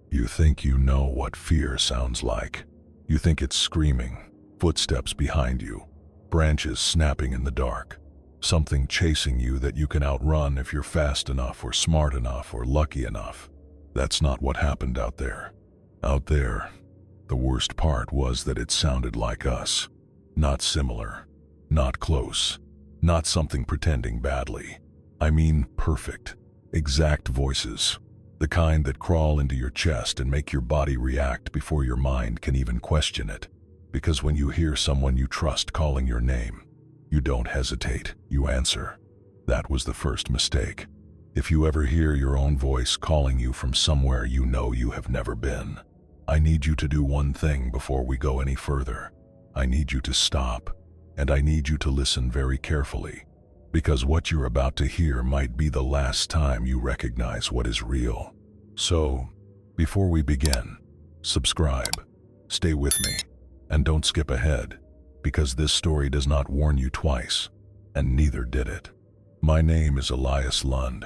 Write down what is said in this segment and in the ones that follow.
You think you know what fear sounds like. You think it's screaming, footsteps behind you, branches snapping in the dark, something chasing you that you can outrun if you're fast enough or smart enough or lucky enough. That's not what happened out there. Out there, the worst part was that it sounded like us. Not similar, not close, not something pretending badly. I mean perfect, exact voices. The kind that crawl into your chest and make your body react before your mind can even question it. Because when you hear someone you trust calling your name, you don't hesitate, you answer. That was the first mistake. If you ever hear your own voice calling you from somewhere you know you have never been, I need you to do one thing before we go any further. I need you to stop, and I need you to listen very carefully, because what you're about to hear might be the last time you recognize what is real. So, before we begin, subscribe, stay with me, and don't skip ahead, because this story does not warn you twice, and neither did it. My name is Elias Lund,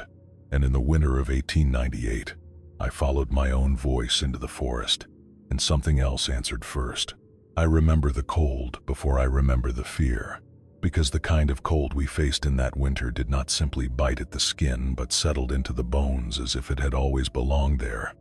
and in the winter of 1898, I followed my own voice into the forest, and something else answered first. I remember the cold before I remember the fear, because the kind of cold we faced in that winter did not simply bite at the skin but settled into the bones as if it had always belonged there,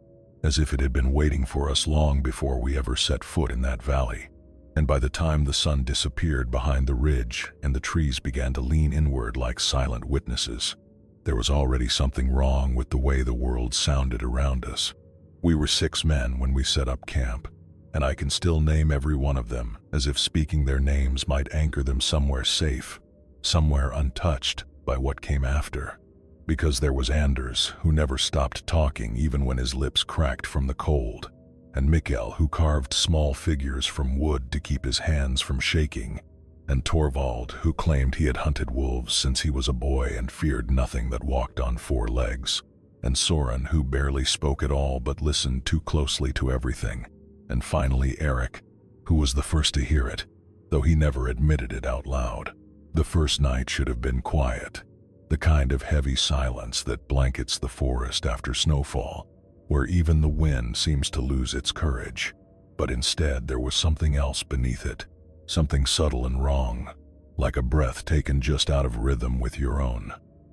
as if it had been waiting for us long before we ever set foot in that valley. And by the time the sun disappeared behind the ridge and the trees began to lean inward like silent witnesses, there was already something wrong with the way the world sounded around us. We were 6 men when we set up camp, and I can still name every one of them, as if speaking their names might anchor them somewhere safe, somewhere untouched by what came after. Because there was Anders, who never stopped talking even when his lips cracked from the cold, and Mikuel, who carved small figures from wood to keep his hands from shaking, and Torvald, who claimed he had hunted wolves since he was a boy and feared nothing that walked on 4 legs, and Soren, who barely spoke at all but listened too closely to everything, and finally Eric, who was the first to hear it, though he never admitted it out loud. The first night should have been quiet, the kind of heavy silence that blankets the forest after snowfall, where even the wind seems to lose its courage. But instead there was something else beneath it, something subtle and wrong, like a breath taken just out of rhythm with your own.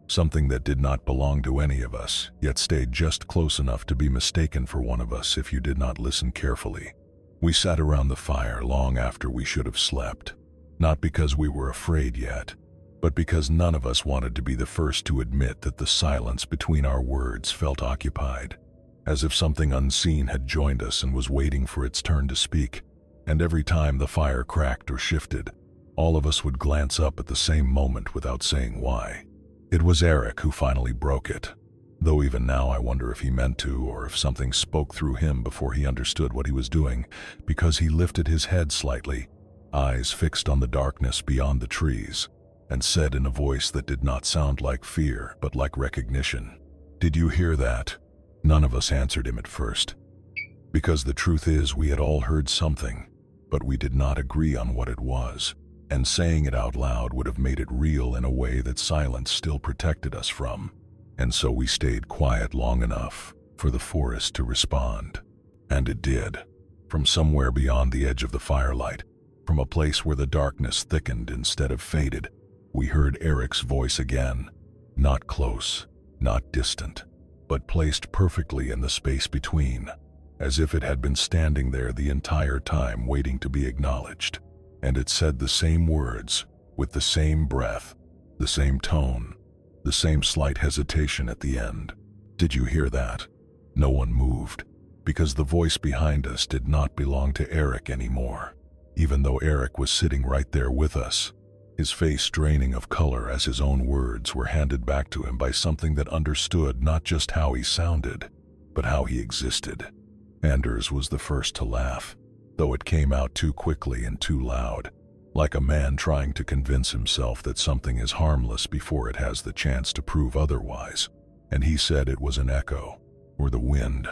Something that did not belong to any of us, yet stayed just close enough to be mistaken for one of us if you did not listen carefully. We sat around the fire long after we should have slept, not because we were afraid yet, but because none of us wanted to be the first to admit that the silence between our words felt occupied, as if something unseen had joined us and was waiting for its turn to speak. And every time the fire cracked or shifted, all of us would glance up at the same moment without saying why. It was Eric who finally broke it, though even now I wonder if he meant to or if something spoke through him before he understood what he was doing, because he lifted his head slightly, eyes fixed on the darkness beyond the trees, and said in a voice that did not sound like fear but like recognition, "Did you hear that?" None of us answered him at first, because the truth is we had all heard something, but we did not agree on what it was, and saying it out loud would have made it real in a way that silence still protected us from. And so we stayed quiet long enough for the forest to respond. And it did. From somewhere beyond the edge of the firelight, from a place where the darkness thickened instead of faded, we heard Eric's voice again, not close, not distant, but placed perfectly in the space between, as if it had been standing there the entire time waiting to be acknowledged. And it said the same words, with the same breath, the same tone, the same slight hesitation at the end. Did you hear that? No one moved, because the voice behind us did not belong to Eric anymore, even though Eric was sitting right there with us, his face draining of color as his own words were handed back to him by something that understood not just how he sounded, but how he existed. Anders was the first to laugh, though it came out too quickly and too loud, like a man trying to convince himself that something is harmless before it has the chance to prove otherwise. And he said it was an echo, or the wind,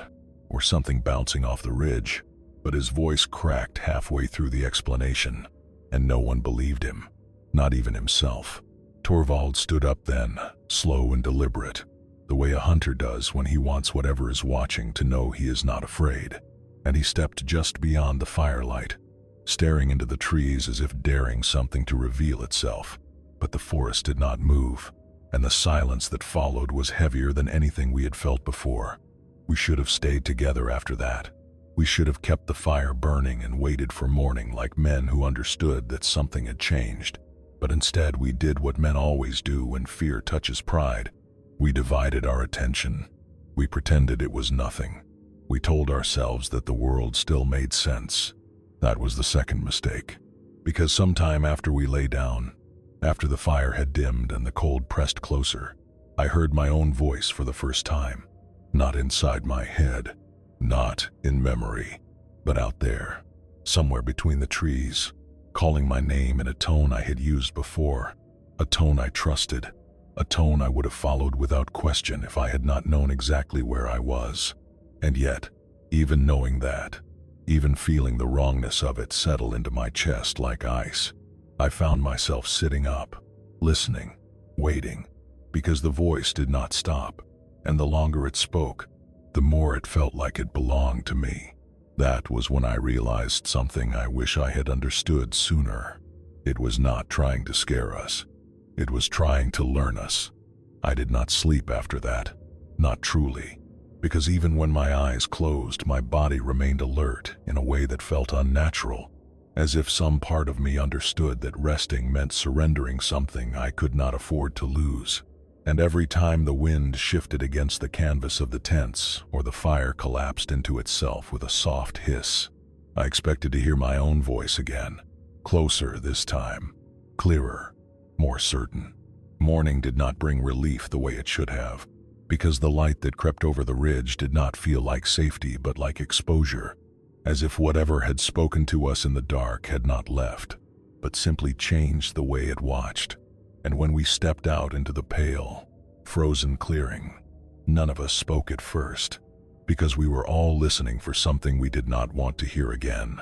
or something bouncing off the ridge, but his voice cracked halfway through the explanation, and no one believed him, not even himself. Torvald stood up then, slow and deliberate, the way a hunter does when he wants whatever is watching to know he is not afraid. And he stepped just beyond the firelight, staring into the trees as if daring something to reveal itself. But the forest did not move, and the silence that followed was heavier than anything we had felt before. We should have stayed together after that. We should have kept the fire burning and waited for morning like men who understood that something had changed. But instead we did what men always do when fear touches pride. We divided our attention. We pretended it was nothing. We told ourselves that the world still made sense. That was the second mistake. Because sometime after we lay down, after the fire had dimmed and the cold pressed closer, I heard my own voice for the first time. Not inside my head, not in memory, but out there, somewhere between the trees, calling my name in a tone I had used before, a tone I trusted, a tone I would have followed without question if I had not known exactly where I was. And yet, even knowing that, even feeling the wrongness of it settle into my chest like ice, I found myself sitting up, listening, waiting, because the voice did not stop, and the longer it spoke, the more it felt like it belonged to me. That was when I realized something I wish I had understood sooner. It was not trying to scare us. It was trying to learn us. I did not sleep after that, not truly, because even when my eyes closed, my body remained alert in a way that felt unnatural, as if some part of me understood that resting meant surrendering something I could not afford to lose. And every time the wind shifted against the canvas of the tents, or the fire collapsed into itself with a soft hiss, I expected to hear my own voice again, closer this time, clearer, more certain. Morning did not bring relief the way it should have, because the light that crept over the ridge did not feel like safety but like exposure, as if whatever had spoken to us in the dark had not left, but simply changed the way it watched. And when we stepped out into the pale, frozen clearing, none of us spoke at first, because we were all listening for something we did not want to hear again.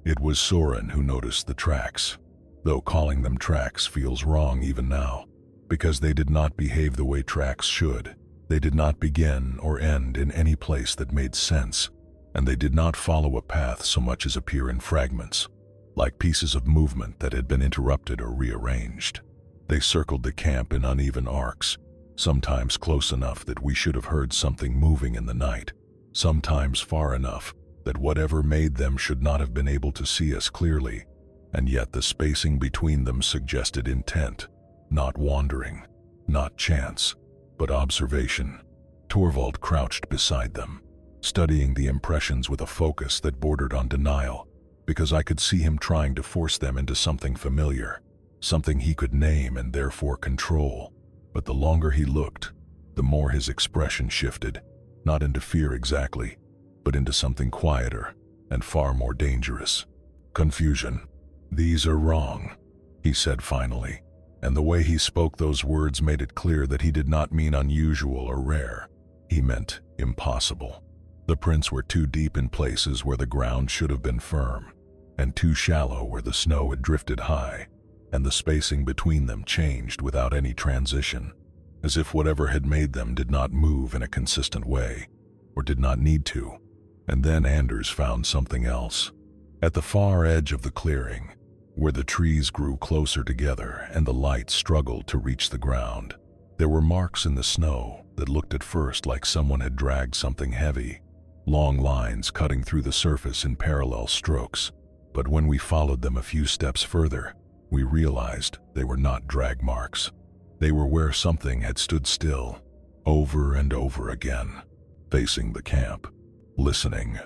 It was Soren who noticed the tracks, though calling them tracks feels wrong even now, because they did not behave the way tracks should. They did not begin or end in any place that made sense, and they did not follow a path so much as appear in fragments, like pieces of movement that had been interrupted or rearranged. They circled the camp in uneven arcs, sometimes close enough that we should have heard something moving in the night, sometimes far enough that whatever made them should not have been able to see us clearly, and yet the spacing between them suggested intent, not wandering, not chance, but observation. Torvald crouched beside them, studying the impressions with a focus that bordered on denial, because I could see him trying to force them into something familiar, something he could name and therefore control. But the longer he looked, the more his expression shifted, not into fear exactly, but into something quieter and far more dangerous. Confusion. "These are wrong," he said finally, and the way he spoke those words made it clear that he did not mean unusual or rare. He meant impossible. The prints were too deep in places where the ground should have been firm, and too shallow where the snow had drifted high, and the spacing between them changed without any transition, as if whatever had made them did not move in a consistent way, or did not need to. And then Anders found something else. At the far edge of the clearing, where the trees grew closer together and the light struggled to reach the ground, there were marks in the snow that looked at first like someone had dragged something heavy, long lines cutting through the surface in parallel strokes. But when we followed them a few steps further, we realized they were not drag marks. They were where something had stood still, over and over again, facing the camp, listening.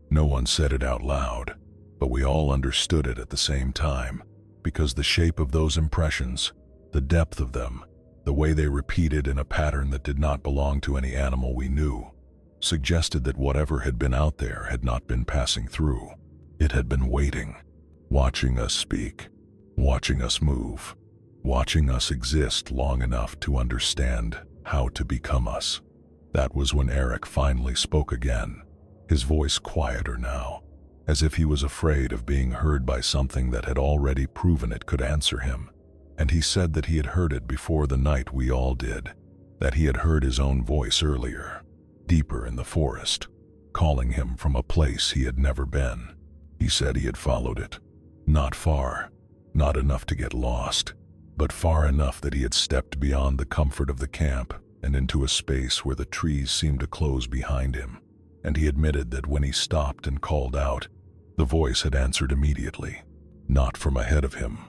No one said it out loud, but we all understood it at the same time, because the shape of those impressions, the depth of them, the way they repeated in a pattern that did not belong to any animal we knew, suggested that whatever had been out there had not been passing through. It had been waiting, watching us speak, watching us move, watching us exist long enough to understand how to become us. That was when Eric finally spoke again, his voice quieter now, as if he was afraid of being heard by something that had already proven it could answer him. And he said that he had heard it before the night we all did, that he had heard his own voice earlier, deeper in the forest, calling him from a place he had never been. He said he had followed it. Not far, not enough to get lost, but far enough that he had stepped beyond the comfort of the camp and into a space where the trees seemed to close behind him. And he admitted that when he stopped and called out, the voice had answered immediately, not from ahead of him,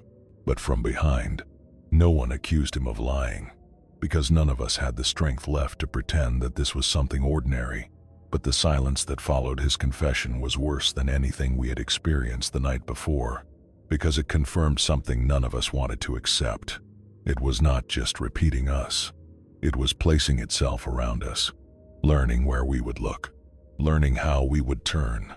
but from behind. No one accused him of lying, because none of us had the strength left to pretend that this was something ordinary, but the silence that followed his confession was worse than anything we had experienced the night before, because it confirmed something none of us wanted to accept. It was not just repeating us. It was placing itself around us, learning where we would look, learning how we would turn,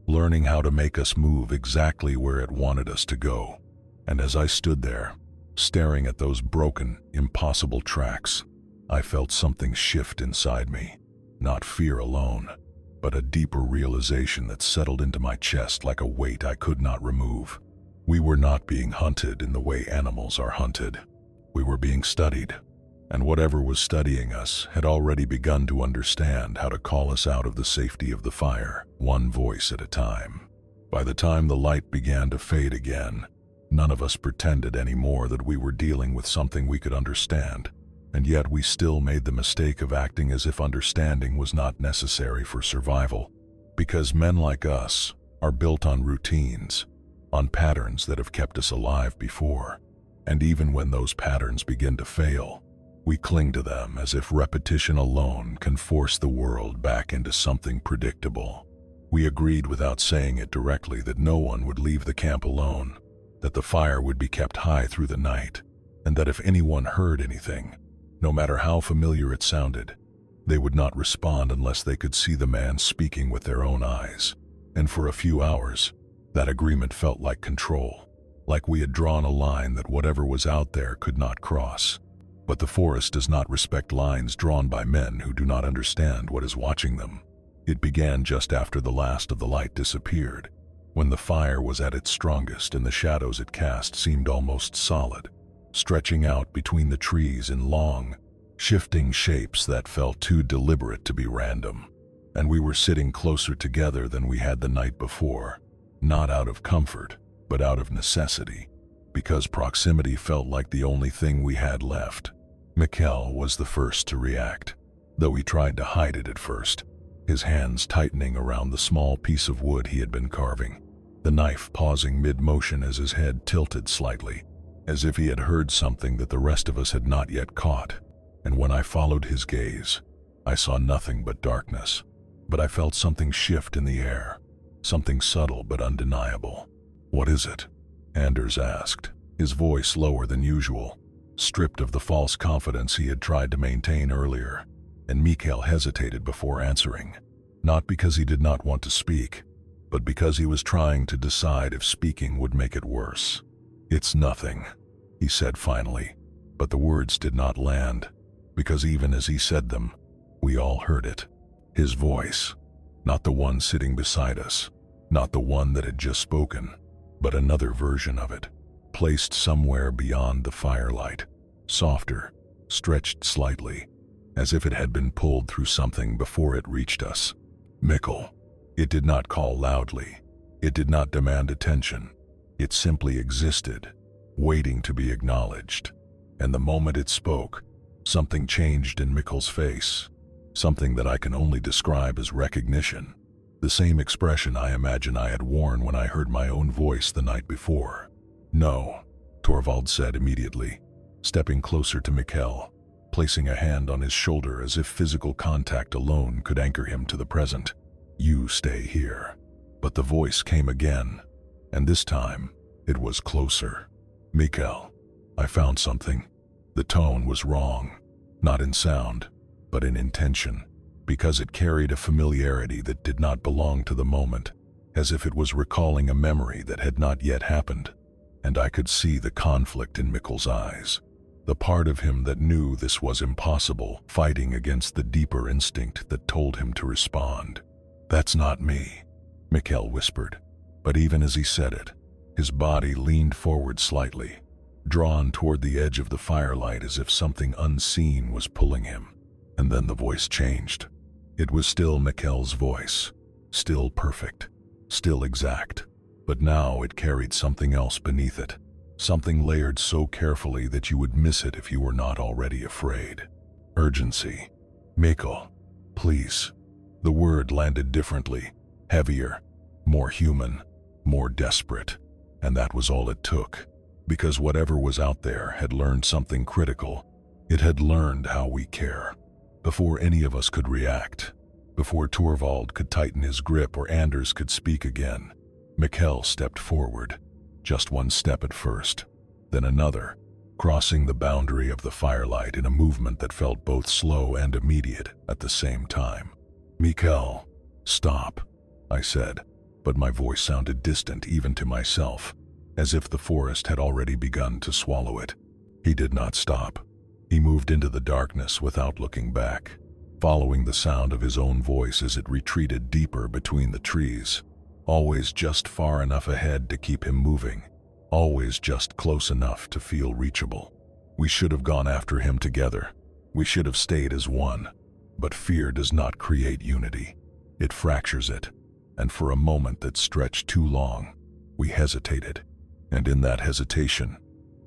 learning how to make us move exactly where it wanted us to go. And as I stood there, staring at those broken, impossible tracks, I felt something shift inside me. Not fear alone, but a deeper realization that settled into my chest like a weight I could not remove. We were not being hunted in the way animals are hunted. We were being studied, and whatever was studying us had already begun to understand how to call us out of the safety of the fire, one voice at a time. By the time the light began to fade again, none of us pretended anymore that we were dealing with something we could understand, and yet we still made the mistake of acting as if understanding was not necessary for survival, because men like us are built on routines, on patterns that have kept us alive before, and even when those patterns begin to fail, we cling to them as if repetition alone can force the world back into something predictable. We agreed without saying it directly that no one would leave the camp alone, that the fire would be kept high through the night, and that if anyone heard anything, no matter how familiar it sounded, they would not respond unless they could see the man speaking with their own eyes. And for a few hours, that agreement felt like control, like we had drawn a line that whatever was out there could not cross. But the forest does not respect lines drawn by men who do not understand what is watching them. It began just after the last of the light disappeared, when the fire was at its strongest and the shadows it cast seemed almost solid, stretching out between the trees in long, shifting shapes that felt too deliberate to be random. And we were sitting closer together than we had the night before, not out of comfort, but out of necessity, because proximity felt like the only thing we had left. Mikuel was the first to react, though he tried to hide it at first, his hands tightening around the small piece of wood he had been carving, the knife pausing mid-motion as his head tilted slightly, as if he had heard something that the rest of us had not yet caught. And when I followed his gaze, I saw nothing but darkness, but I felt something shift in the air, something subtle but undeniable. "What is it?" Anders asked, his voice lower than usual, stripped of the false confidence he had tried to maintain earlier. And Mikuel hesitated before answering, not because he did not want to speak, but because he was trying to decide if speaking would make it worse. "It's nothing," he said finally, but the words did not land, because even as he said them, we all heard it. His voice, not the one sitting beside us, not the one that had just spoken, but another version of it, placed somewhere beyond the firelight, softer, stretched slightly, as if it had been pulled through something before it reached us. "Mikuel." It did not call loudly. It did not demand attention. It simply existed, waiting to be acknowledged. And the moment it spoke, something changed in Mikuel's face, something that I can only describe as recognition, the same expression I imagine I had worn when I heard my own voice the night before. "No," Torvald said immediately, stepping closer to Mikuel, placing a hand on his shoulder as if physical contact alone could anchor him to the present. "You stay here." But the voice came again, and this time it was closer. "Mikuel, I found something." The tone was wrong, not in sound, but in intention, because it carried a familiarity that did not belong to the moment, as if it was recalling a memory that had not yet happened. And I could see the conflict in Mikuel's eyes, the part of him that knew this was impossible, fighting against the deeper instinct that told him to respond. "That's not me," Mikuel whispered, but even as he said it, his body leaned forward slightly, drawn toward the edge of the firelight as if something unseen was pulling him. And then the voice changed. It was still Mikuel's voice, still perfect, still exact, but now it carried something else beneath it, something layered so carefully that you would miss it if you were not already afraid. Urgency. Mikuel, please. The word landed differently, heavier, more human, more desperate, and that was all it took, because whatever was out there had learned something critical. It had learned how we care. Before any of us could react, before Torvald could tighten his grip or Anders could speak again, Mikuel stepped forward, just one step at first, then another, crossing the boundary of the firelight in a movement that felt both slow and immediate at the same time. "Mikuel, stop," I said, but my voice sounded distant even to myself, as if the forest had already begun to swallow it. He did not stop. He moved into the darkness without looking back, following the sound of his own voice as it retreated deeper between the trees, always just far enough ahead to keep him moving, always just close enough to feel reachable. We should have gone after him together. We should have stayed as one. But fear does not create unity. It fractures it. And for a moment that stretched too long, we hesitated. And in that hesitation,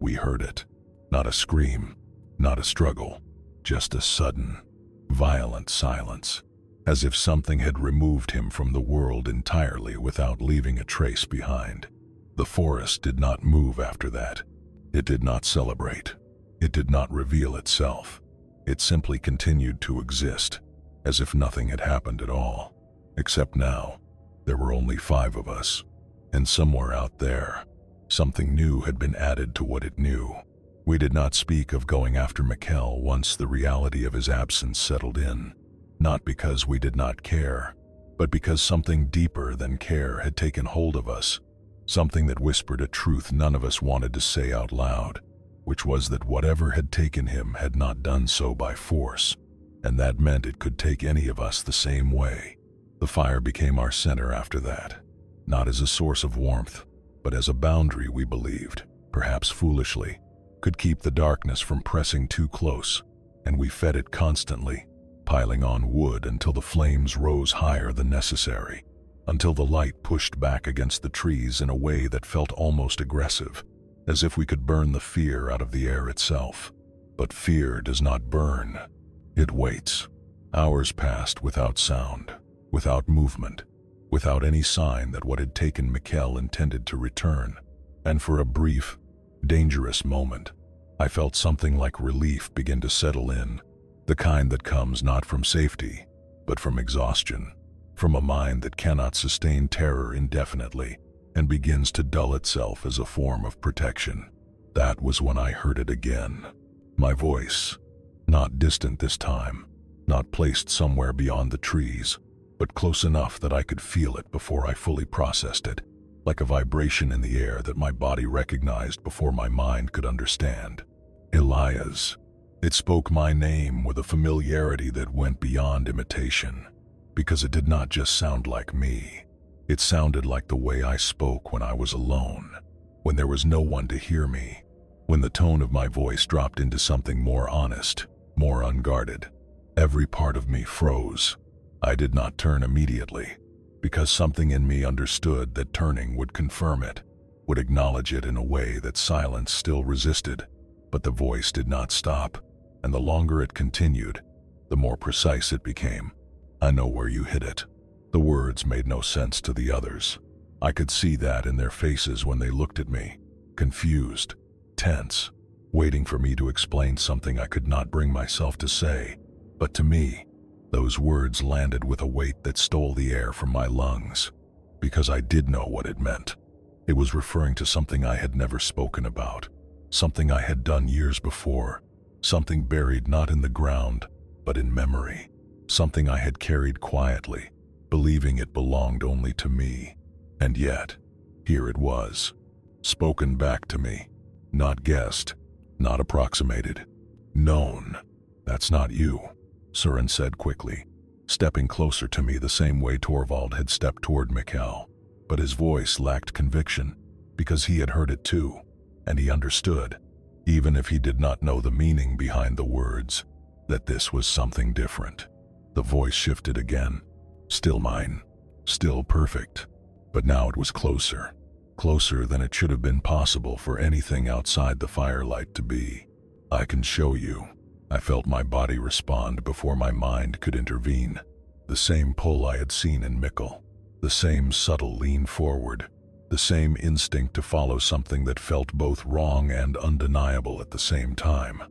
we heard it. Not a scream, not a struggle, just a sudden, violent silence, as if something had removed him from the world entirely without leaving a trace behind. The forest did not move after that. It did not celebrate. It did not reveal itself. It simply continued to exist, as if nothing had happened at all. Except now, there were only 5 of us, and somewhere out there, something new had been added to what it knew. We did not speak of going after Mikuel once the reality of his absence settled in, not because we did not care, but because something deeper than care had taken hold of us, something that whispered a truth none of us wanted to say out loud, which was that whatever had taken him had not done so by force, and that meant it could take any of us the same way. The fire became our center after that, not as a source of warmth, but as a boundary we believed, perhaps foolishly, could keep the darkness from pressing too close, and we fed it constantly, piling on wood until the flames rose higher than necessary, until the light pushed back against the trees in a way that felt almost aggressive, as if we could burn the fear out of the air itself. But fear does not burn. It waits. Hours passed without sound, without movement, without any sign that what had taken Mikuel intended to return, and for a brief, dangerous moment, I felt something like relief begin to settle in, the kind that comes not from safety, but from exhaustion, from a mind that cannot sustain terror indefinitely and begins to dull itself as a form of protection. That was when I heard it again. My voice, not distant this time, not placed somewhere beyond the trees, but close enough that I could feel it before I fully processed it, like a vibration in the air that my body recognized before my mind could understand. Elias. It spoke my name with a familiarity that went beyond imitation, because it did not just sound like me. It sounded like the way I spoke when I was alone, when there was no one to hear me, when the tone of my voice dropped into something more honest, more unguarded. Every part of me froze. I did not turn immediately, because something in me understood that turning would confirm it, would acknowledge it in a way that silence still resisted. But the voice did not stop, and the longer it continued, the more precise it became. "I know where you hid it." The words made no sense to the others. I could see that in their faces when they looked at me, confused, tense, waiting for me to explain something I could not bring myself to say. But to me, those words landed with a weight that stole the air from my lungs, because I did know what it meant. It was referring to something I had never spoken about, something I had done years before, something buried not in the ground, but in memory, something I had carried quietly, believing it belonged only to me. And yet, here it was, spoken back to me, not guessed, not approximated, known. "That's not you," Søren said quickly, stepping closer to me the same way Torvald had stepped toward Mikuel. But his voice lacked conviction, because he had heard it too, and he understood. even if he did not know the meaning behind the words, that this was something different. The voice shifted again. Still mine. Still perfect. But now it was closer. Closer than it should have been possible for anything outside the firelight to be. I can show you. I felt my body respond before my mind could intervene. The same pull I had seen in Mikuel. The same subtle lean forward. The same instinct to follow something that felt both wrong and undeniable at the same time.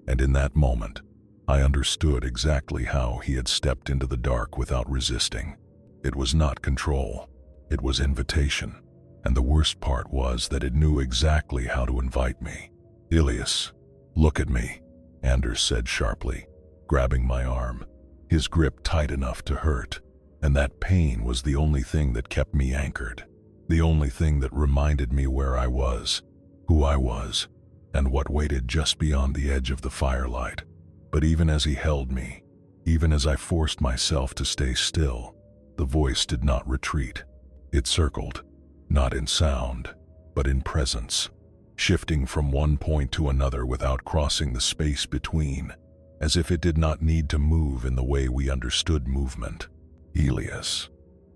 And in that moment, I understood exactly how he had stepped into the dark without resisting. It was not control. It was invitation. And the worst part was that it knew exactly how to invite me. "Ilias, look at me," Anders said sharply, grabbing my arm, his grip tight enough to hurt. And that pain was the only thing that kept me anchored. The only thing that reminded me where I was, who I was, and what waited just beyond the edge of the firelight. But even as he held me, even as I forced myself to stay still, the voice did not retreat. It circled, not in sound, but in presence, shifting from one point to another without crossing the space between, as if it did not need to move in the way we understood movement. Ilias.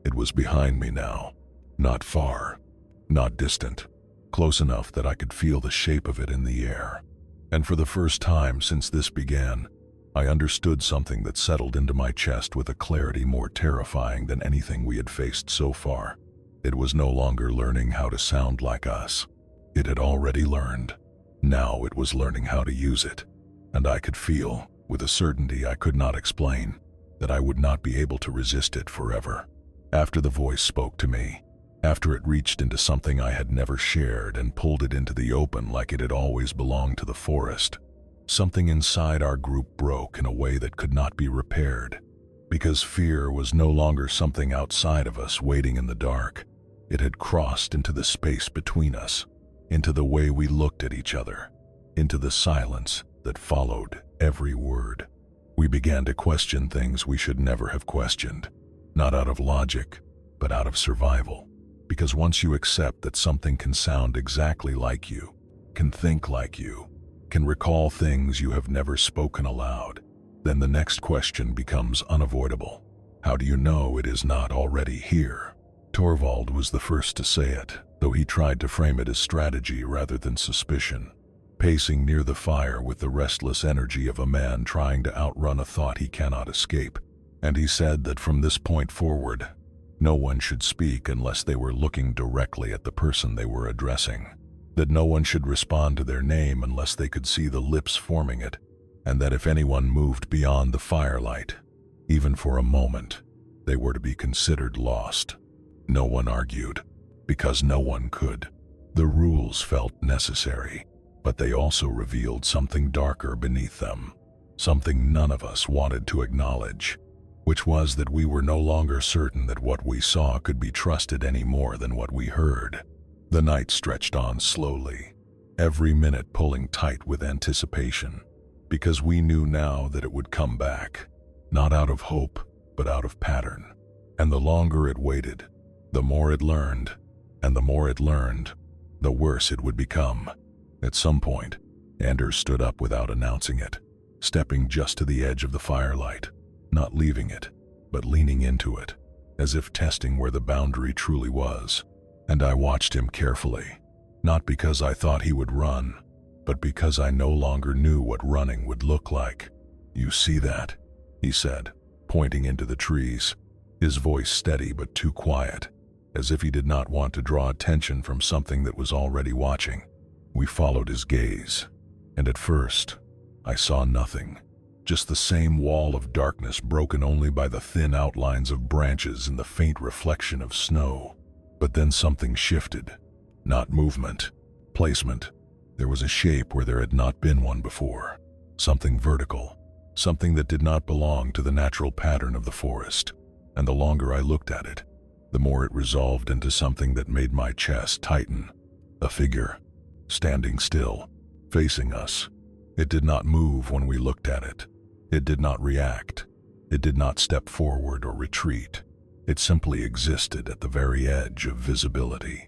It was behind me now. Not far, not distant, close enough that I could feel the shape of it in the air. And for the first time since this began, I understood something that settled into my chest with a clarity more terrifying than anything we had faced so far. It was no longer learning how to sound like us. It had already learned. Now it was learning how to use it. And I could feel, with a certainty I could not explain, that I would not be able to resist it forever. After the voice spoke to me, after it reached into something I had never shared and pulled it into the open like it had always belonged to the forest, something inside our group broke in a way that could not be repaired. Because fear was no longer something outside of us waiting in the dark. It had crossed into the space between us, into the way we looked at each other, into the silence that followed every word. We began to question things we should never have questioned, not out of logic, but out of survival. Because once you accept that something can sound exactly like you, can think like you, can recall things you have never spoken aloud, then the next question becomes unavoidable. How do you know it is not already here? Torvald was the first to say it, though he tried to frame it as strategy rather than suspicion, pacing near the fire with the restless energy of a man trying to outrun a thought he cannot escape. And he said that from this point forward, no one should speak unless they were looking directly at the person they were addressing, that no one should respond to their name unless they could see the lips forming it, and that if anyone moved beyond the firelight, even for a moment, they were to be considered lost. No one argued, because no one could. The rules felt necessary, but they also revealed something darker beneath them, something none of us wanted to acknowledge, which was that we were no longer certain that what we saw could be trusted any more than what we heard. The night stretched on slowly, every minute pulling tight with anticipation, because we knew now that it would come back, not out of hope, but out of pattern. And the longer it waited, the more it learned, and the more it learned, the worse it would become. At some point, Anders stood up without announcing it, stepping just to the edge of the firelight, not leaving it, but leaning into it, as if testing where the boundary truly was. And I watched him carefully, not because I thought he would run, but because I no longer knew what running would look like. "You see that?" he said, pointing into the trees, his voice steady but too quiet, as if he did not want to draw attention from something that was already watching. We followed his gaze, and at first, I saw nothing. Just the same wall of darkness broken only by the thin outlines of branches and the faint reflection of snow. But then something shifted. Not movement, placement. There was a shape where there had not been one before. Something vertical, something that did not belong to the natural pattern of the forest. And the longer I looked at it, the more it resolved into something that made my chest tighten. A figure, standing still, facing us. It did not move when we looked at it. It did not react. It did not step forward or retreat. It simply existed at the very edge of visibility,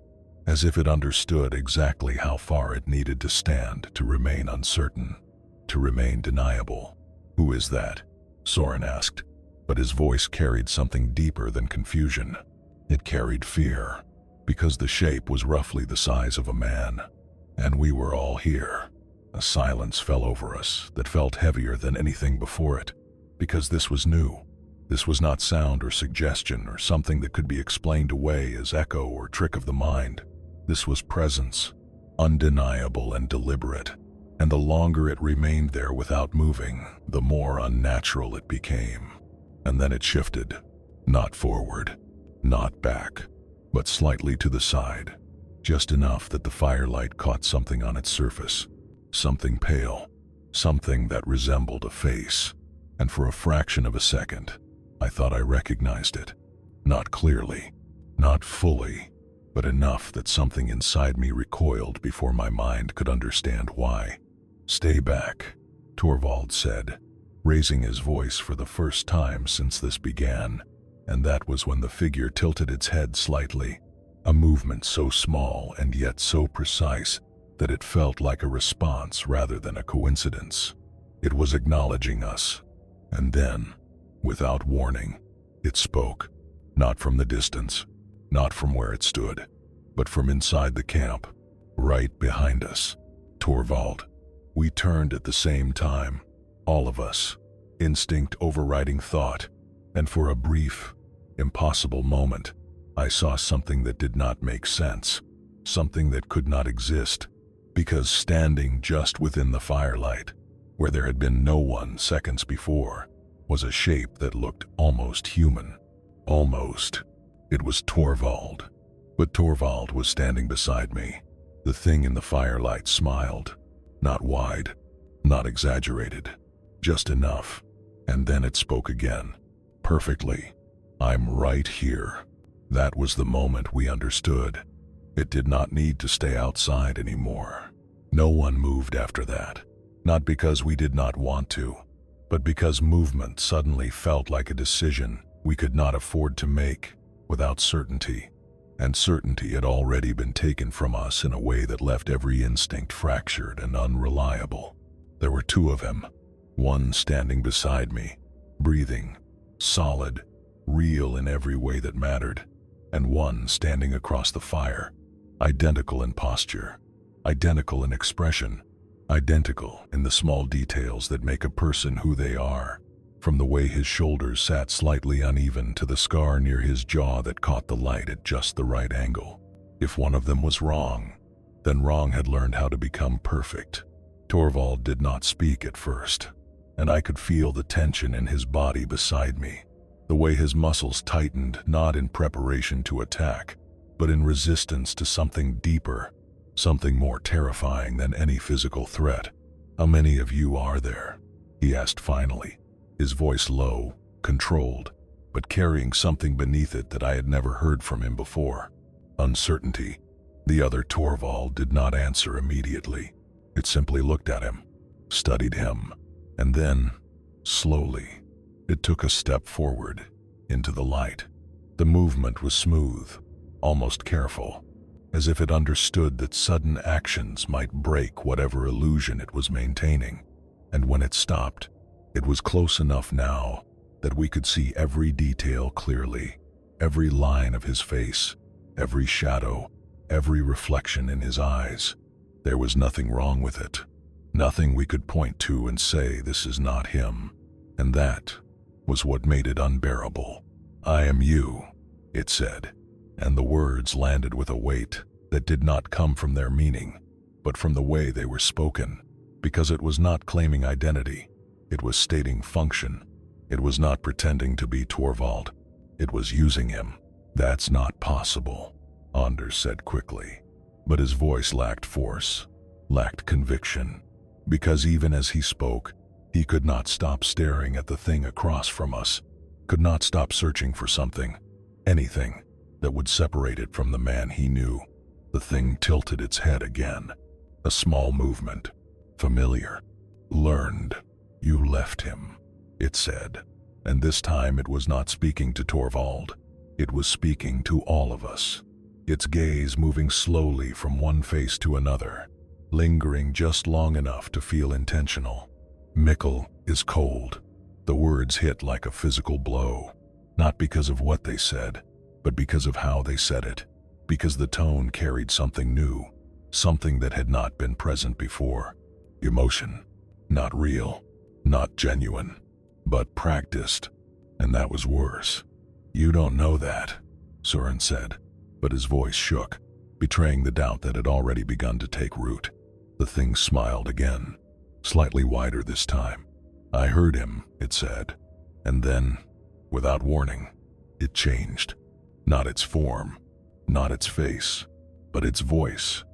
as if it understood exactly how far it needed to stand to remain uncertain, to remain deniable. "Who is that?" Soren asked, but his voice carried something deeper than confusion. It carried fear, because the shape was roughly the size of a man, and we were all here. A silence fell over us that felt heavier than anything before it, because this was new. This was not sound or suggestion or something that could be explained away as echo or trick of the mind. This was presence, undeniable and deliberate, and the longer it remained there without moving, the more unnatural it became. And then it shifted, not forward, not back, but slightly to the side, just enough that the firelight caught something on its surface, something pale, something that resembled a face, and for a fraction of a second, I thought I recognized it. Not clearly, not fully, but enough that something inside me recoiled before my mind could understand why. "Stay back," Torvald said, raising his voice for the first time since this began, and that was when the figure tilted its head slightly, a movement so small and yet so precise that it felt like a response rather than a coincidence. It was acknowledging us, and then, without warning, it spoke, not from the distance, not from where it stood, but from inside the camp, right behind us. "Torvald." We turned at the same time, all of us, instinct overriding thought, and for a brief, impossible moment, I saw something that did not make sense, something that could not exist, because standing just within the firelight, where there had been no one seconds before, was a shape that looked almost human. Almost. It was Torvald. But Torvald was standing beside me. The thing in the firelight smiled. Not wide, not exaggerated, just enough. And then it spoke again. Perfectly. "I'm right here." That was the moment we understood. It did not need to stay outside anymore. No one moved after that. Not because we did not want to, but because movement suddenly felt like a decision we could not afford to make without certainty. And certainty had already been taken from us in a way that left every instinct fractured and unreliable. There were two of him, one standing beside me, breathing, solid, real in every way that mattered, and one standing across the fire, identical in posture, identical in expression, identical in the small details that make a person who they are, from the way his shoulders sat slightly uneven to the scar near his jaw that caught the light at just the right angle. If one of them was wrong, then wrong had learned how to become perfect. Torvald did not speak at first, and I could feel the tension in his body beside me, the way his muscles tightened not in preparation to attack, but in resistance to something deeper, something more terrifying than any physical threat. "How many of you are there?" he asked finally, his voice low, controlled, but carrying something beneath it that I had never heard from him before. Uncertainty. The other Torvald did not answer immediately. It simply looked at him, studied him, and then, slowly, it took a step forward, into the light. The movement was smooth, almost careful, as if it understood that sudden actions might break whatever illusion it was maintaining. And when it stopped, it was close enough now that we could see every detail clearly, every line of his face, every shadow, every reflection in his eyes. There was nothing wrong with it, nothing we could point to and say this is not him, and that was what made it unbearable. "I am you," it said, and the words landed with a weight that did not come from their meaning, but from the way they were spoken, because it was not claiming identity. It was stating function. It was not pretending to be Torvald. It was using him. "That's not possible," Anders said quickly, but his voice lacked force, lacked conviction, because even as he spoke, he could not stop staring at the thing across from us, could not stop searching for something, anything, that would separate it from the man he knew. The thing tilted its head again, a small movement, familiar, learned. "You left him," it said, and this time it was not speaking to Torvald. It was speaking to all of us. its gaze moving slowly from one face to another, lingering just long enough to feel intentional. "Mikuel is cold." The words hit like a physical blow, not because of what they said, but because of how they said it, because the tone carried something new, something that had not been present before. Emotion. Not real, not genuine, but practiced, and that was worse. "You don't know that," Soren said, but his voice shook, betraying the doubt that had already begun to take root. The thing smiled again, slightly wider this time. "I heard him," it said, and then, without warning, it changed. Not its form, not its face, but its voice.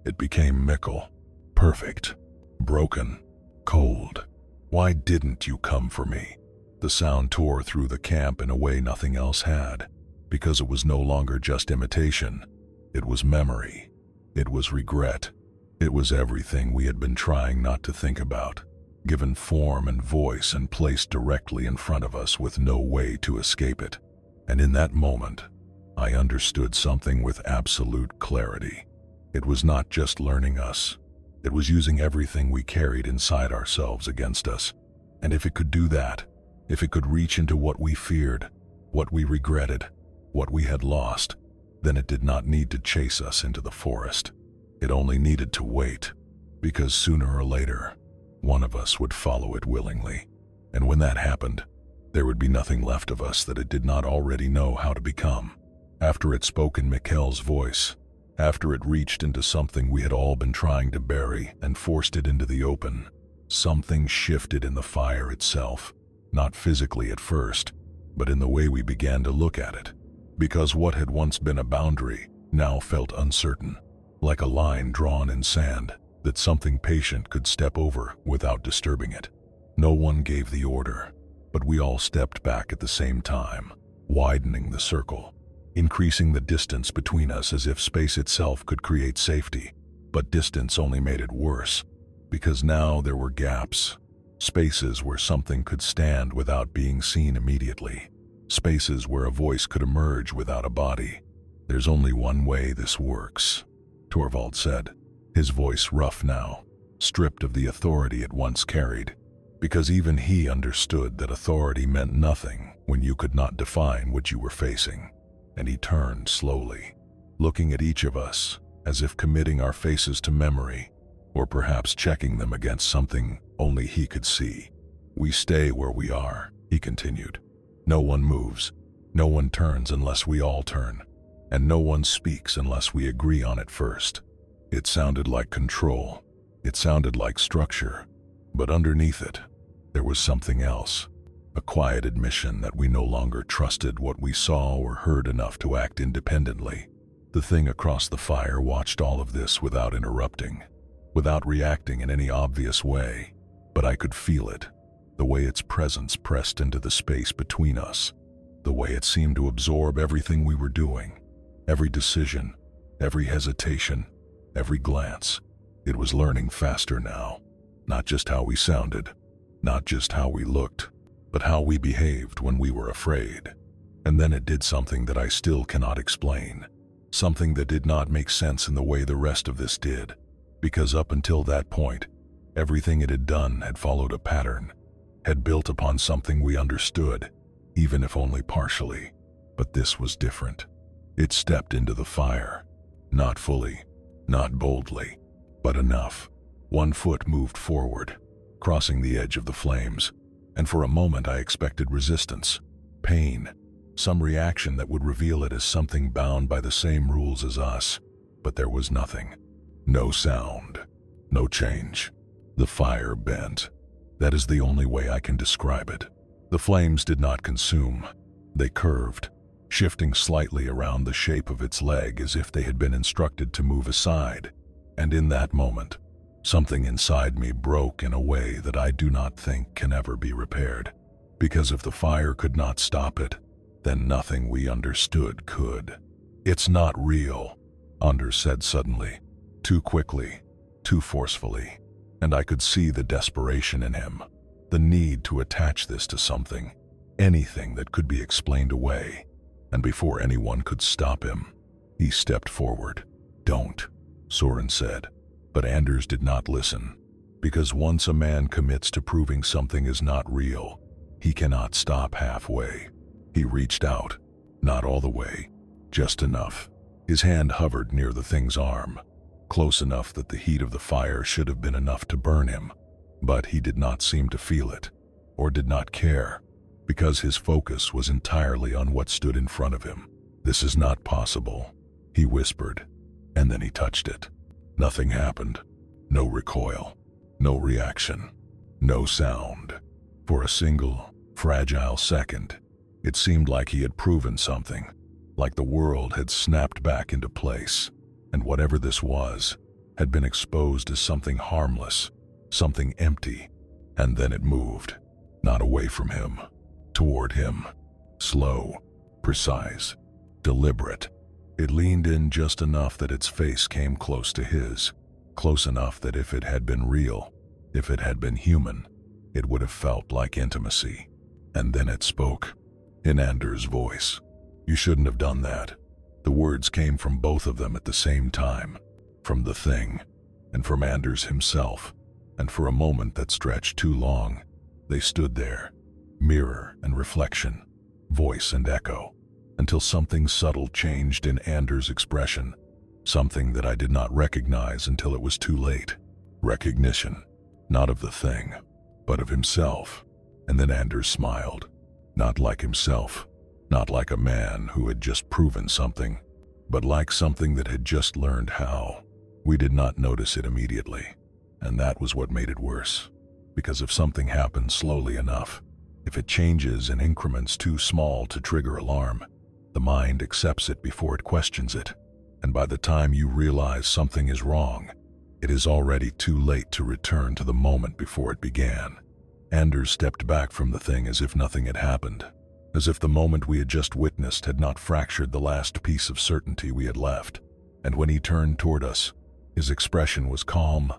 It became Mikuel. Perfect. Broken. Cold. "Why didn't you come for me?" The sound tore through the camp in a way nothing else had, because it was no longer just imitation. It was memory. It was regret. It was everything we had been trying not to think about, given form and voice and placed directly in front of us with no way to escape it. And in that moment, I understood something with absolute clarity. It was not just learning us. It was using everything we carried inside ourselves against us. And if it could do that, if it could reach into what we feared, what we regretted, what we had lost, then it did not need to chase us into the forest. It only needed to wait, because sooner or later, one of us would follow it willingly. And when that happened, there would be nothing left of us that it did not already know how to become. After it spoke in Mikuel's voice, after it reached into something we had all been trying to bury and forced it into the open, something shifted in the fire itself, not physically at first, but in the way we began to look at it. Because what had once been a boundary now felt uncertain, like a line drawn in sand that something patient could step over without disturbing it. No one gave the order, but we all stepped back at the same time, widening the circle, increasing the distance between us as if space itself could create safety. But distance only made it worse, because now there were gaps, spaces where something could stand without being seen immediately, spaces where a voice could emerge without a body. "There's only one way this works," Torvald said, his voice rough now, stripped of the authority it once carried, because even he understood that authority meant nothing when you could not define what you were facing. And he turned slowly, looking at each of us as if committing our faces to memory, or perhaps checking them against something only he could see. "We stay where we are," he continued. "No one moves, no one turns unless we all turn, and no one speaks unless we agree on it first." It sounded like control, it sounded like structure, but underneath it, there was something else, a quiet admission that we no longer trusted what we saw or heard enough to act independently. The thing across the fire watched all of this without interrupting, without reacting in any obvious way, but I could feel it, the way its presence pressed into the space between us, the way it seemed to absorb everything we were doing, every decision, every hesitation, every glance. It was learning faster now, not just how we sounded, not just how we looked, but how we behaved when we were afraid. And then it did something that I still cannot explain, something that did not make sense in the way the rest of this did, because up until that point, everything it had done had followed a pattern, had built upon something we understood, even if only partially. But this was different. It stepped into the fire, not fully, not boldly, but enough. One foot moved forward, crossing the edge of the flames, and for a moment I expected resistance, pain, some reaction that would reveal it as something bound by the same rules as us. But there was nothing. No sound, no change. The fire bent. That is the only way I can describe it. The flames did not consume. They curved, shifting slightly around the shape of its leg as if they had been instructed to move aside. And in that moment, something inside me broke in a way that I do not think can ever be repaired. Because if the fire could not stop it, then nothing we understood could. "It's not real," Anders said suddenly, too quickly, too forcefully, and I could see the desperation in him, the need to attach this to something, anything that could be explained away. And before anyone could stop him, He stepped forward. "Don't," Soren said. But Anders did not listen. Because once a man commits to proving something is not real, he cannot stop halfway. He reached out. Not all the way. Just enough. His hand hovered near the thing's arm, close enough that the heat of the fire should have been enough to burn him. But he did not seem to feel it, or did not care, because his focus was entirely on what stood in front of him. "This is not possible," he whispered, and then he touched it. Nothing happened. No recoil. No reaction. No sound. For a single, fragile second, it seemed like he had proven something, like the world had snapped back into place, and whatever this was had been exposed as something harmless, something empty, and then it moved, not away from him, toward him. Slow, precise, deliberate. It leaned in just enough that its face came close to his, close enough that if it had been real, if it had been human, it would have felt like intimacy. And then it spoke, in Anders' voice. "You shouldn't have done that." The words came from both of them at the same time, from the thing, and from Anders himself, and for a moment that stretched too long, they stood there, mirror and reflection, voice and echo, until something subtle changed in Anders' expression, something that I did not recognize until it was too late. Recognition, not of the thing, but of himself. And then Anders smiled, not like himself, not like a man who had just proven something, but like something that had just learned how. We did not notice it immediately, and that was what made it worse. Because if something happens slowly enough, if it changes in increments too small to trigger alarm, the mind accepts it before it questions it, and by the time you realize something is wrong, it is already too late to return to the moment before it began. Anders stepped back from the thing as if nothing had happened, as if the moment we had just witnessed had not fractured the last piece of certainty we had left. And when he turned toward us, his expression was calm,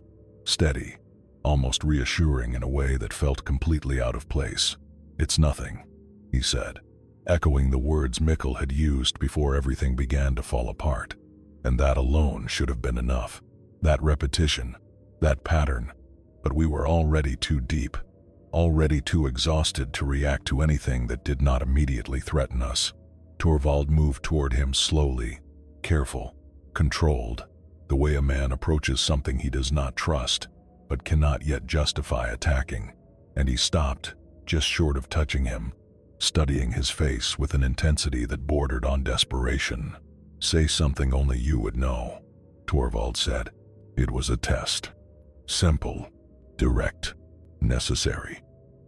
steady, almost reassuring in a way that felt completely out of place. "It's nothing," he said, echoing the words Mikuel had used before everything began to fall apart. And that alone should have been enough. That repetition, that pattern. But we were already too deep, already too exhausted to react to anything that did not immediately threaten us. Torvald moved toward him slowly, careful, controlled, the way a man approaches something he does not trust, but cannot yet justify attacking. And he stopped, just short of touching him, studying his face with an intensity that bordered on desperation. "Say something only you would know," Torvald said. It was a test. Simple, direct, necessary.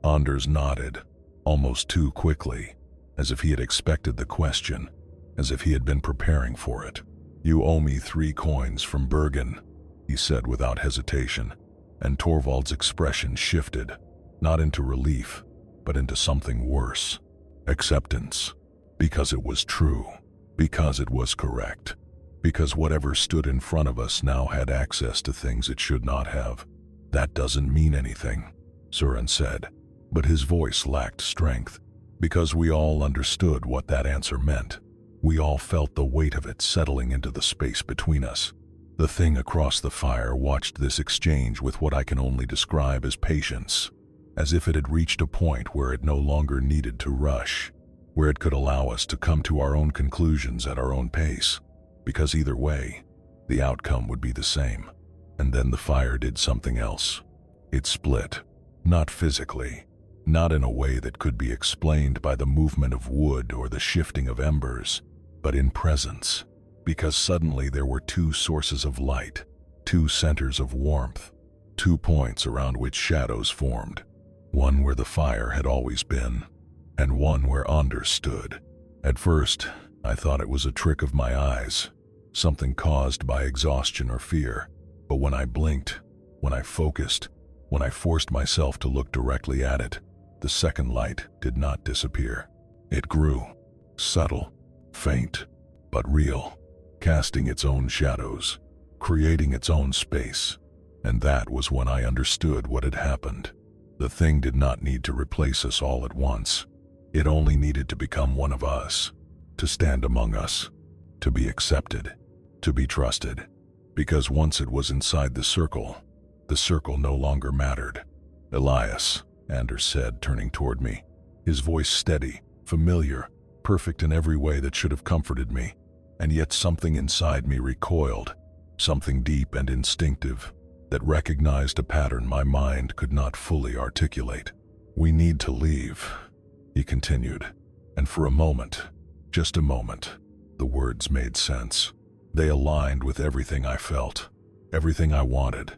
Anders nodded, almost too quickly, as if he had expected the question, as if he had been preparing for it. "You owe me 3 coins from Bergen," he said without hesitation, and Torvald's expression shifted, not into relief, but into something worse. Acceptance. Because it was true. Because it was correct. Because whatever stood in front of us now had access to things it should not have. "That doesn't mean anything," Soren said, but his voice lacked strength. Because we all understood what that answer meant. We all felt the weight of it settling into the space between us. The thing across the fire watched this exchange with what I can only describe as patience, as if it had reached a point where it no longer needed to rush, where it could allow us to come to our own conclusions at our own pace, because either way, the outcome would be the same. And then the fire did something else. It split, not physically, not in a way that could be explained by the movement of wood or the shifting of embers, but in presence, because suddenly there were 2 sources of light, 2 centers of warmth, 2 points around which shadows formed, one where the fire had always been, and one where Anders stood. At first, I thought it was a trick of my eyes, something caused by exhaustion or fear, but when I blinked, when I focused, when I forced myself to look directly at it, the second light did not disappear. It grew, subtle, faint, but real, casting its own shadows, creating its own space, and that was when I understood what had happened. The thing did not need to replace us all at once. It only needed to become one of us, to stand among us, to be accepted, to be trusted. Because once it was inside the circle no longer mattered. "Elias," Anders said, turning toward me, his voice steady, familiar, perfect in every way that should have comforted me. And yet something inside me recoiled, something deep and instinctive that recognized a pattern my mind could not fully articulate. "We need to leave," he continued, and for a moment, just a moment, the words made sense. They aligned with everything I felt, everything I wanted,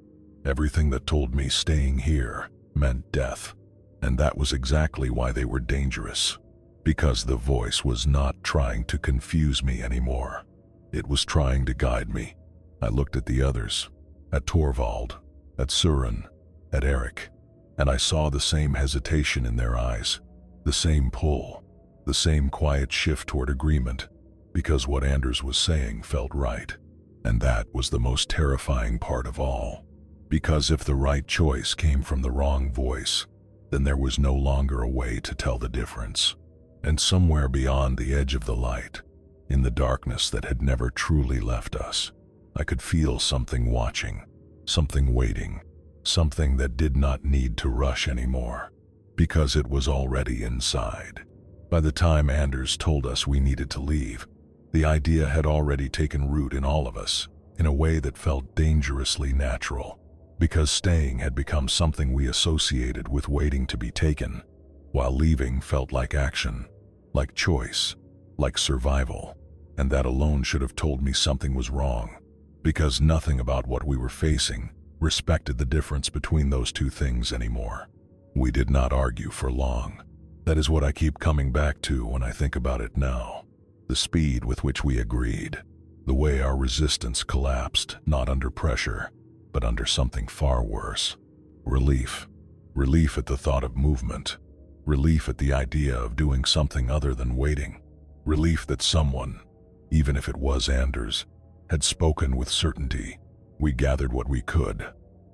everything that told me staying here meant death. And that was exactly why they were dangerous. Because the voice was not trying to confuse me anymore. It was trying to guide me. I looked at the others, at Torvald, at Søren, at Erik, and I saw the same hesitation in their eyes, the same pull, the same quiet shift toward agreement, because what Anders was saying felt right. And that was the most terrifying part of all. Because if the right choice came from the wrong voice, then there was no longer a way to tell the difference. And somewhere beyond the edge of the light, in the darkness that had never truly left us, I could feel something watching, something waiting, something that did not need to rush anymore, because it was already inside. By the time Anders told us we needed to leave, the idea had already taken root in all of us, in a way that felt dangerously natural, because staying had become something we associated with waiting to be taken, while leaving felt like action, like choice, like survival. And that alone should have told me something was wrong, because nothing about what we were facing respected the difference between those two things anymore. We did not argue for long. That is what I keep coming back to when I think about it now. The speed with which we agreed, the way our resistance collapsed, not under pressure, but under something far worse. Relief. Relief at the thought of movement. Relief at the idea of doing something other than waiting. Relief that someone, even if it was Anders, had spoken with certainty. We gathered what we could,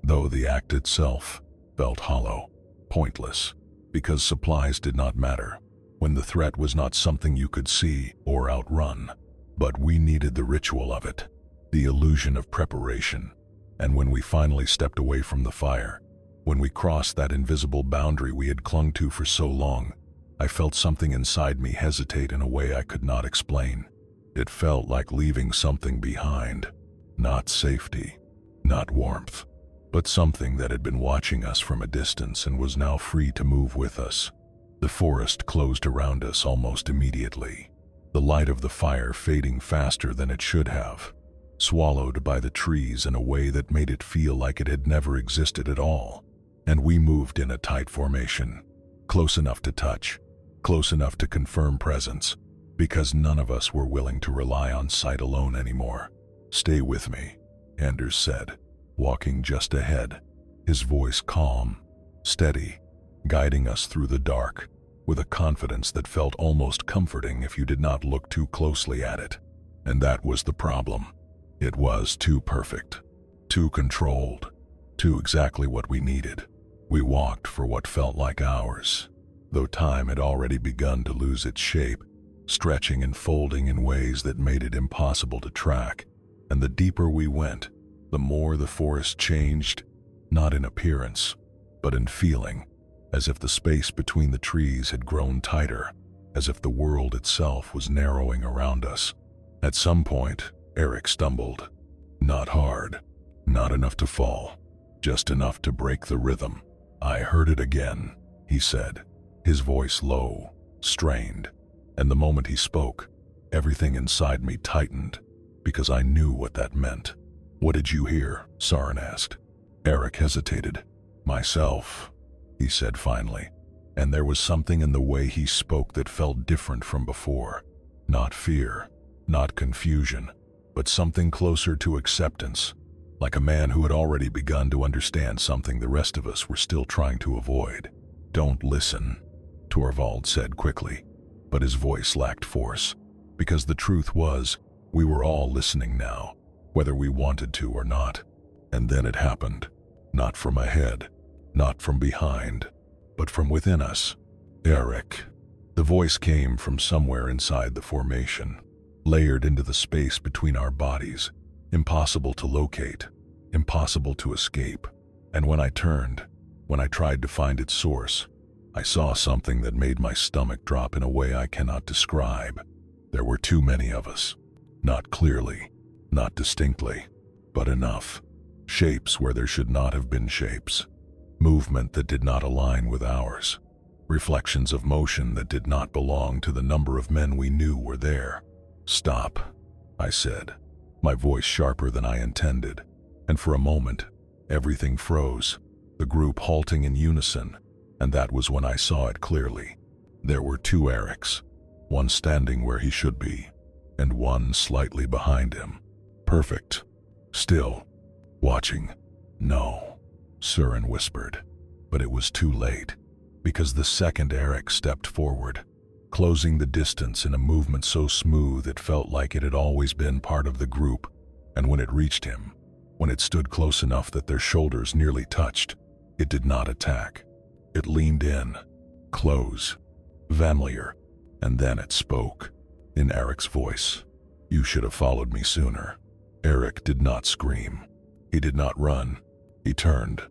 though the act itself felt hollow, pointless, because supplies did not matter, when the threat was not something you could see or outrun. But we needed the ritual of it, the illusion of preparation. And when we finally stepped away from the fire, when we crossed that invisible boundary we had clung to for so long, I felt something inside me hesitate in a way I could not explain. It felt like leaving something behind. Not safety, not warmth, but something that had been watching us from a distance and was now free to move with us. The forest closed around us almost immediately, the light of the fire fading faster than it should have, swallowed by the trees in a way that made it feel like it had never existed at all. And we moved in a tight formation, close enough to touch, close enough to confirm presence, because none of us were willing to rely on sight alone anymore. "Stay with me," Anders said, walking just ahead, his voice calm, steady, guiding us through the dark, with a confidence that felt almost comforting if you did not look too closely at it. And that was the problem. It was too perfect, too controlled, too exactly what we needed. We walked for what felt like hours, though time had already begun to lose its shape, stretching and folding in ways that made it impossible to track. And the deeper we went, the more the forest changed, not in appearance, but in feeling, as if the space between the trees had grown tighter, as if the world itself was narrowing around us. At some point, Erik stumbled. Not hard, not enough to fall, just enough to break the rhythm. "I heard it again," he said, his voice low, strained, and the moment he spoke, everything inside me tightened, because I knew what that meant. "What did you hear?" Søren asked. Erik hesitated. "Myself," he said finally, and there was something in the way he spoke that felt different from before. Not fear, not confusion, but something closer to acceptance, like a man who had already begun to understand something the rest of us were still trying to avoid. "Don't listen," Torvald said quickly, but his voice lacked force, because the truth was, we were all listening now, whether we wanted to or not. And then it happened. Not from ahead, not from behind, but from within us. "Erik." The voice came from somewhere inside the formation. layered into the space between our bodies, impossible to locate, impossible to escape. And when I turned, when I tried to find its source, I saw something that made my stomach drop in a way I cannot describe. There were too many of us. Not clearly, not distinctly, but enough. Shapes where there should not have been shapes. Movement that did not align with ours. Reflections of motion that did not belong to the number of men we knew were there. "Stop," I said, my voice sharper than I intended, and for a moment, everything froze, the group halting in unison, and that was when I saw it clearly. There were two Erics, one standing where he should be, and one slightly behind him. Perfect. Still. Watching. "No," Søren whispered, but it was too late, because the second Eric stepped forward, closing the distance in a movement so smooth it felt like it had always been part of the group, and when it reached him, when it stood close enough that their shoulders nearly touched, it did not attack. It leaned in, close, familiar, and then it spoke, in Eric's voice. "You should have followed me sooner." Eric did not scream. He did not run. He turned,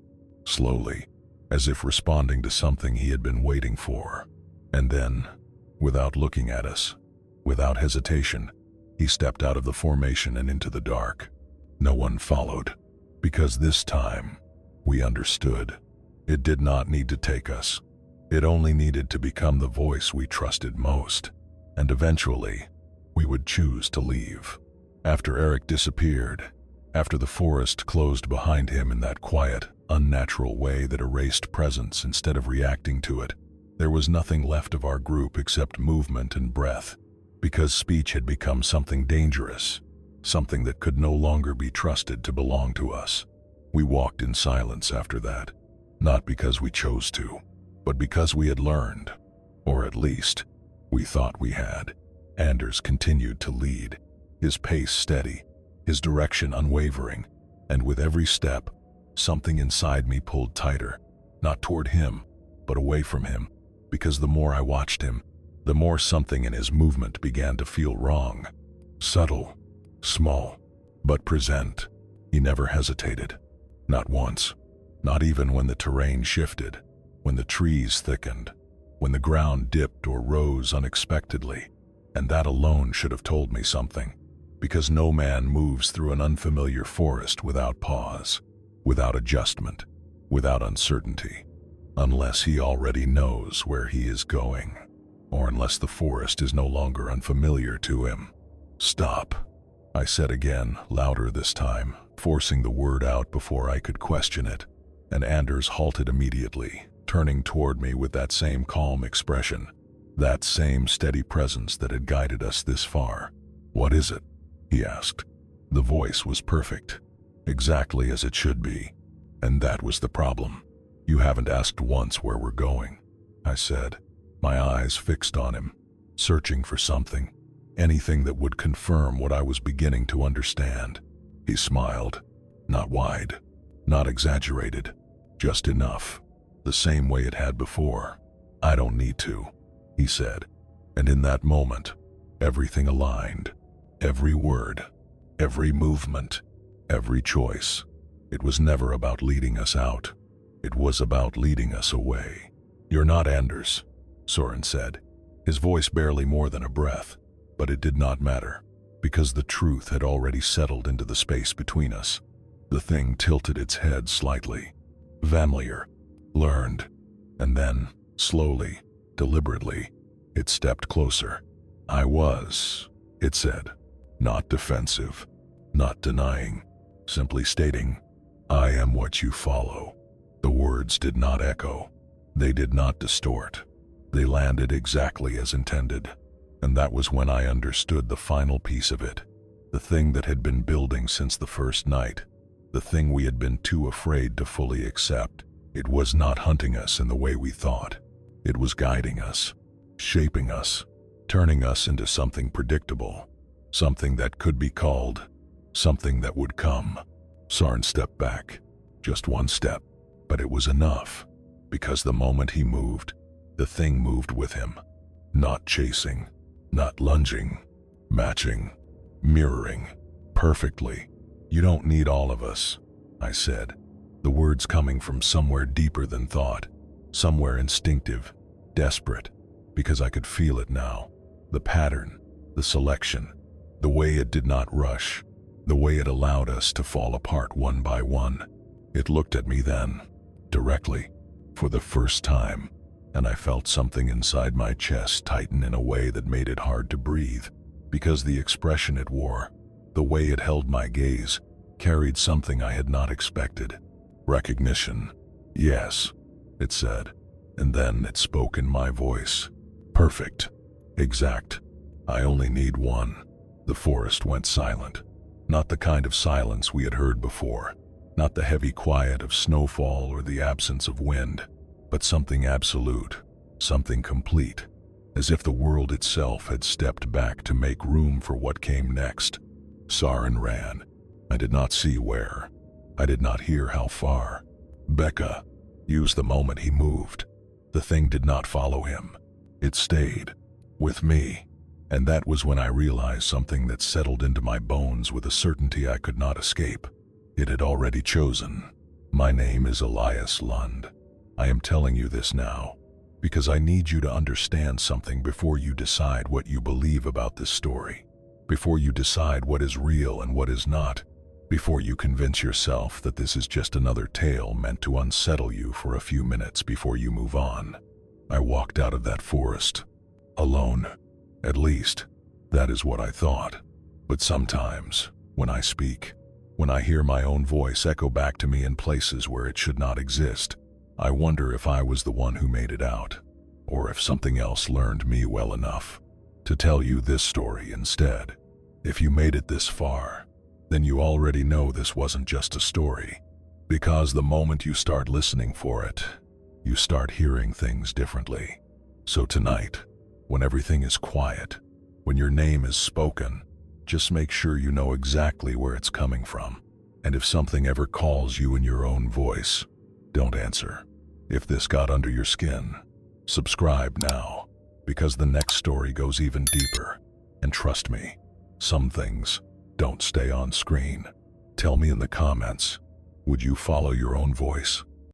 slowly, as if responding to something he had been waiting for. And then, without looking at us, without hesitation, he stepped out of the formation and into the dark. No one followed, because this time, we understood. It did not need to take us. It only needed to become the voice we trusted most, and eventually, we would choose to leave. After Eric disappeared, after the forest closed behind him in that quiet, unnatural way that erased presence instead of reacting to it, there was nothing left of our group except movement and breath, because speech had become something dangerous, something that could no longer be trusted to belong to us. We walked in silence after that, not because we chose to, but because we had learned, or at least, we thought we had. Anders continued to lead, his pace steady, his direction unwavering, and with every step, something inside me pulled tighter, not toward him, but away from him, because the more I watched him, the more something in his movement began to feel wrong. Subtle, small, but present. He never hesitated. Not once. Not even when the terrain shifted, when the trees thickened, when the ground dipped or rose unexpectedly. And that alone should have told me something, because no man moves through an unfamiliar forest without pause, without adjustment, without uncertainty, unless he already knows where he is going, or unless the forest is no longer unfamiliar to him. "Stop," I said again, louder this time, forcing the word out before I could question it, and Anders halted immediately, turning toward me with that same calm expression, that same steady presence that had guided us this far. "What is it?" he asked. The voice was perfect, exactly as it should be, and that was the problem. "You haven't asked once where we're going," I said, my eyes fixed on him, searching for something, anything that would confirm what I was beginning to understand. He smiled, not wide, not exaggerated, just enough, the same way it had before. "I don't need to," he said, and in that moment, everything aligned. Every word, every movement, every choice. It was never about leading us out. It was about leading us away. "You're not Anders," Søren said, his voice barely more than a breath, but it did not matter, because the truth had already settled into the space between us. The thing tilted its head slightly. Familiar, learned, and then, slowly, deliberately, it stepped closer. "I was," it said, not defensive, not denying, simply stating, "I am what you follow." The words did not echo. They did not distort. They landed exactly as intended. And that was when I understood the final piece of it, the thing that had been building since the first night, the thing we had been too afraid to fully accept. It was not hunting us in the way we thought. It was guiding us, shaping us, turning us into something predictable, something that could be called, something that would come. Søren stepped back, just one step, but it was enough, because the moment he moved, the thing moved with him, not chasing, not lunging, matching, mirroring, perfectly. You don't need all of us, I said, the words coming from somewhere deeper than thought, somewhere instinctive, desperate, because I could feel it now. The pattern, the selection, the way it did not rush, the way it allowed us to fall apart one by one. It looked at me then, directly, for the first time, and I felt something inside my chest tighten in a way that made it hard to breathe, because the expression it wore, the way it held my gaze, carried something I had not expected. Recognition. Yes, it said, and then it spoke in my voice. Perfect. Exact. I only need one. The forest went silent. Not the kind of silence we had heard before. Not the heavy quiet of snowfall or the absence of wind, but something absolute, something complete, as if the world itself had stepped back to make room for what came next. Saren ran. I did not see where. I did not hear how far. Becca used the moment he moved. The thing did not follow him. It stayed with me. And that was when I realized something that settled into my bones with a certainty I could not escape. It had already chosen. My name is Elias Lund. I am telling you this now, because I need you to understand something before you decide what you believe about this story, before you decide what is real and what is not, before you convince yourself that this is just another tale meant to unsettle you for a few minutes before you move on. I walked out of that forest, alone. At least, that is what I thought. But sometimes, when I speak, when I hear my own voice echo back to me in places where it should not exist, I wonder if I was the one who made it out, or if something else learned me well enough to tell you this story instead. If you made it this far, then you already know this wasn't just a story, because the moment you start listening for it, you start hearing things differently. So tonight, when everything is quiet, when your name is spoken, just make sure you know exactly where it's coming from. And if something ever calls you in your own voice, don't answer. If this got under your skin, subscribe now, because the next story goes even deeper. And trust me, some things don't stay on screen. Tell me in the comments, would you follow your own voice?